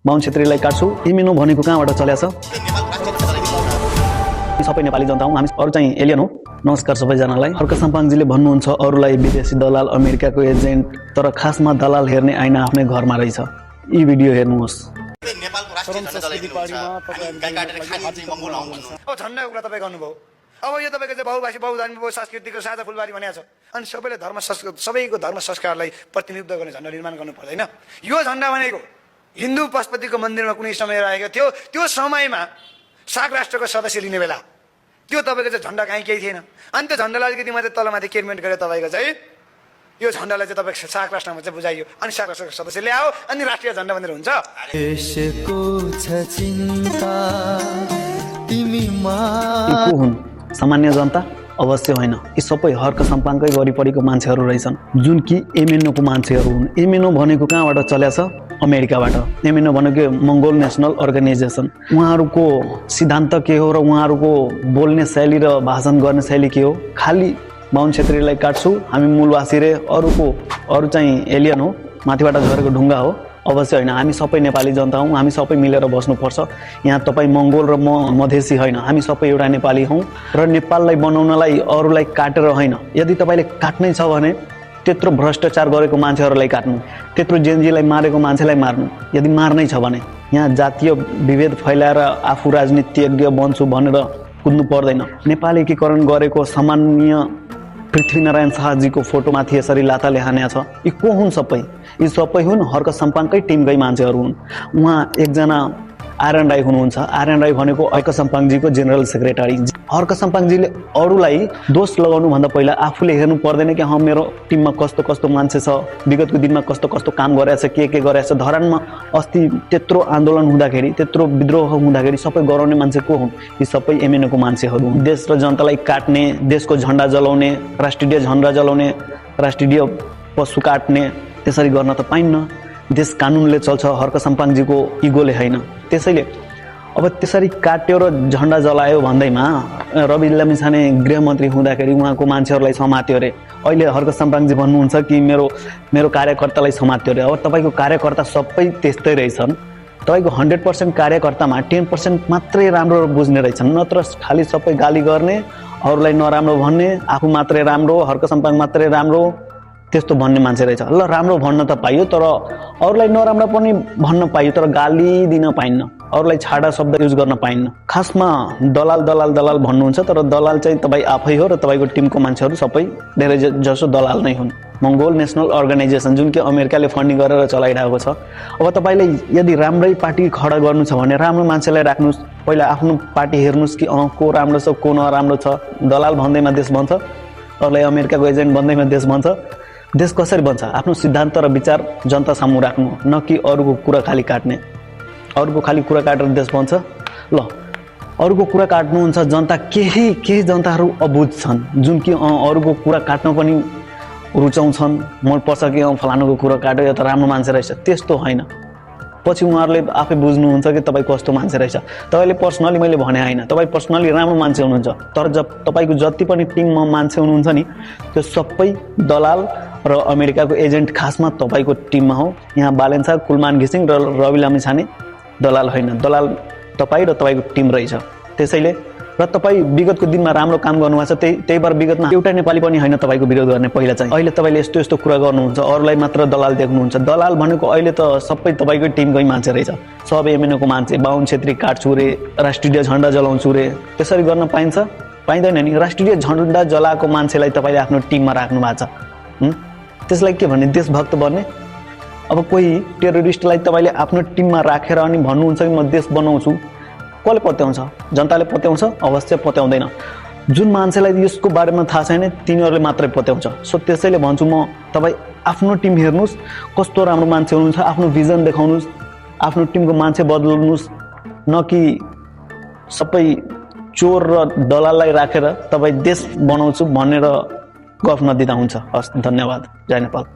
बाहुन क्षेत्रीलाई काट्छु एमेनो भनेको कहाँबाट चलेछ सबै नेपाली जनता हौं हामी अरु चाहिँ एलियन हो नमस्कार सबैजनालाई हर्क सम्पाङजीले भन्नुहुन्छ अरुलाई विदेशी दलाल अमेरिकाको एजेन्ट तर खासमा दलाल हेर्ने आइना आफ्नै घरमा रहेछ यी भिडियो हेर्नुहोस् नेपालको राष्ट्रिय झण्डा अब झण्डा कुरा तपाईको अनुभव अब यो तपाईको चाहिँ बहुभाषी बहुधर्मी बहु सांस्कृतिक साझा फुलबारी भनेको छ अनि सबैले सबैको धर्म संस्कारलाई प्रतिनिधित्व गर्ने झण्डा निर्माण गर्नु पर्दैन यो झण्डा भनेको हिन्दू पशुपतिको मन्दिरमा कुनै समय रहेको थियो त्यो समयमा साग राष्ट्रको सदस्य लिने बेला त्यो तपाईको चाहिँ झण्डा कहीँ केही थिएन अनि त्यो झण्डालाई अलिकति मात्रै तलमाथि केरमेन्ट गरेर तपाईको चाहिँ यो झण्डालाई चाहिँ तपाईको साग राष्ट्रमा चाहिँ बुझाइयो अनि साग राष्ट्रको सदस्य ल्याओ अनि राष्ट्रिय झण्डा भनेर हुन्छ देशको छ चिन्ता तिमीमा को हुन् सामान्य जनता अवश्य होइन यी सबै हर्क सम्पाङकै वरिपरिको मान्छेहरू रहेछन् जुन कि एमएनओको मान्छेहरू हुन् एमएनओ भनेको कहाँबाट चलेछ अमेरिकाबाट एमएनओ भनेको मंगोल नेशनल अर्गनाइजेसन उहाँहरूको सिद्धान्त के हो र उहाँहरूको बोल्ने शैली र भाषण गर्ने शैली के हो खाली बाहुन क्षेत्रीलाई काट्छु हामी मूलवासी रे अरु चाहिँ एलियन हो माथिबाट झरेको ढुङ्गा हो अवश्य होइन हामी सबै नेपाली जनता हौं हामी सबै मिलेर बस्नुपर्छ यहाँ तपाई मंगोल र म मधेसी होइन हामी सबै एउटा नेपाली हौं र नेपाललाई बनाउनलाई अरूलाई काटेर होइन यदि तपाईले काट्नै छ भने त्यत्रो भ्रष्टाचार गरेको मान्छेहरूलाई काट्नु त्यत्रो जेनजीलाई मारेको मान्छेलाई मार्नु यदि मार्नै छ भने यहाँ जातीय विभेद फैलाएर आफू राजनीतिज्ञ बन्छु भनेर कुद्नु पर्दैन नेपाल एकीकरण गरेको सामान्य पृथ्वीनारायण शाहजीको फोटोमाथि यसरी लाताले हान्या छ यी को हुन् सबै यी सबै हुन् हर्क सम्पाङकै टिमकै मान्छेहरू हुन् उहाँ एकजना आर्यन राई हुनुहुन्छ आर्यन राई भनेको हर्क सम्पाङजीको जेनरल सेक्रेटरी हर्क सम्पाङजीले अरूलाई दोष लगाउनु भन्दा पहिला आफूले हेर्नु पर्दैन कि मेरो टिममा कस्तो कस्तो मान्छे छ विगतको दिनमा कस्तो कस्तो काम गरेछ के गरेछ धरानमा अस्ति त्यत्रो आन्दोलन हुँदाखेरि त्यत्रो विद्रोह हुँदाखेरि सबै गराउने मान्छे को हुन् यी सबै एमएनओको मान्छेहरू हुन् देश र जनतालाई काट्ने देशको झण्डा जलाउने राष्ट्रिय झण्डा जलाउने राष्ट्रिय पशु काट्ने त्यसरी गर्न त पाइन्न देश कानुनले चल्छ हर्क सम्पाङजीको इगोले हैन त्यसैले अब त्यसरी काट्यो र झण्डा जलायो भन्दैमा रवि लामिछाने गृहमन्त्री हुँदाखेरि उहाँको मान्छेहरूलाई समात्यो रे अहिले हर्क सम्पाङजी भन्नुहुन्छ कि मेरो कार्यकर्तालाई समात्यो रे अब तपाईको कार्यकर्ता सबै त्यस्तै रहेछन् तपाईको 100% कार्यकर्तामा 10% मात्रै राम्रो बुझ्ने रहेछन् नत्र खाली सबै गाली गर्ने अरूलाई नराम्रो भन्ने आफू मात्रै राम्रो हर्क सम्पाङ मात्रै राम्रो त्यस्तो भन्ने मान्छे रहेछ ल राम्रो भन्न त पाइयो तर अरूलाई नराम्रो पनि भन्न पाइयो तर गाली दिन पाइन्न अरूलाई छाडा शब्द युज गर्न पाइन्न खासमा दलाल दलाल दलाल भन्नुहुन्छ तर दलाल चाहिँ तपाई आफै हो र तपाईको टिमको मान्छेहरू सबै धेरै जसो दलाल नै हुन् मंगोल नेशनल अर्गनाइजेसन जुन कि अमेरिकाले फन्डिङ गरेर चलाइरहेको छ अब तपाईले यदि राम्रै पार्टी खडा गर्नु छ भने राम्रो मान्छेलाई राख्नुस् पहिला आफ्नो पार्टी हेर्नुस् कि को राम्रो छ को नराम्रो छ दलाल भन्दैमा देश बन्छ अरूलाई अमेरिकाको एजेन्ट भन्दैमा देश बन्छ देश कसरी बन्छ आफ्नो सिद्धान्त र विचार जनता सामु राख्नु न कि अरूको कुरा खाली काट्ने अरूको खाली कुरा काटेर देश बन्छ ल अरूको कुरा काट्नुहुन्छ जनता केही जनताहरू अबुझ छन् जुन कि अरूको कुरा काट्न पनि रुचाउँछन् मन पर्छ कि फलानुको कुरा काट्यो यो त राम्रो मान्छे रहेछ त्यस्तो हैन पछि उहाँहरूले आफै बुझ्नुहुन्छ कि तपाई कस्तो मान्छे रहेछ तपाईले पर्सनली मैले भने हैन तपाई पर्सनली राम्रो मान्छे हुनुहुन्छ तर जब तपाईको जति पनि टिममा मान्छे हुनुहुन्छ नि त्यो सबै दलाल र अमेरिकाको एजेन्ट खासमा तपाईको टिममा हो यहाँ बालेन्सा कुलमान घिसिङ र रवि लामिछाने दलाल होइन दलाल तपाई र तपाईको टिम रहेछ त्यसैले र तपाई विगतको दिनमा राम्रो काम गर्नुभएको छ त्यही भएर विगतमा एउटा नेपाली पनि हैन तपाईको विरोध गर्ने पहिला चाहिँ अहिले तपाईले यस्तो कुरा गर्नुहुन्छ अरूलाई मात्र दलाल देख्नुहुन्छ दलाल भनेको अहिले त सबै तपाईको टिमकै मान्छे रहेछ सब एमएनओको मान्छे बाहुन क्षेत्री काट्छु रे राष्ट्रिय झण्डा जलाउँछु रे त्यसरी गर्न पाइन्छ पाइदैन नि राष्ट्रिय झण्डा जलाएको मान्छेलाई तपाईले आफ्नो टिममा राख्नु भएको छ त्यसलाई के भन्ने देशभक्त बन्ने अब कोही टेरोरिस्टलाई तपाईले आफ्नो टिममा राखेर अनि भन्नुहुन्छ कि म देश बनाउँछु कसले पत्याउँछ जनताले पत्याउँछ अवश्य पत्याउँदैन जुन मान्छेलाई यसको बारेमा थाहा छैन तिनीहरूले मात्रै पत्याउँछ सो त्यसैले भन्छु म तपाई आफ्नो टिम हेर्नुस् कस्तो राम्रो मान्छे हुनुहुन्छ आफ्नो भिजन देखाउनुस् आफ्नो टिमको मान्छे बदल्नुस् न कि सबै चोर र दलाललाई राखेर तपाई देश बनाउँछु भनेर गफ नदिँदा हुन्छ हस् धन्यवाद जय नेपाल